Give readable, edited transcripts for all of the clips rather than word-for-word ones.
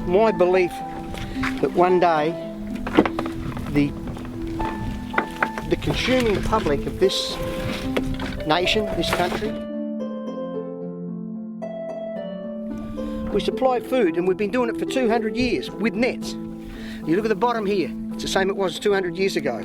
my belief that one day the consuming public of this nation, this country, we supply food, and we've been doing it for 200 years with nets. You look at the bottom here, it's the same it was 200 years ago.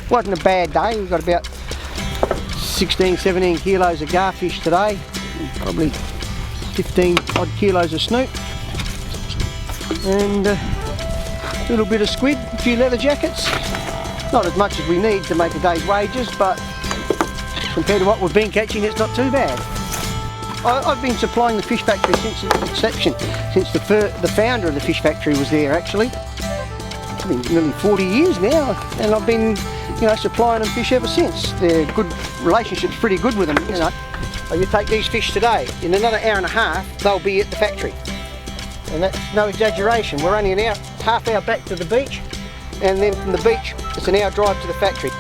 Wasn't a bad day. We've got about 16, 17 kilos of garfish today, probably 15 odd kilos of snook, and a little bit of squid, a few leather jackets. Not as much as we need to make a day's wages, but compared to what we've been catching, it's not too bad. I've been supplying the fish factory since its inception, since the founder of the fish factory was there actually. It's been nearly 40 years now, and I've been supplying them fish ever since. Their good relationship's pretty good with them, You take these fish today, in another hour and a half, they'll be at the factory. And that's no exaggeration. We're only an hour, half hour back to the beach, and then from the beach, it's an hour drive to the factory.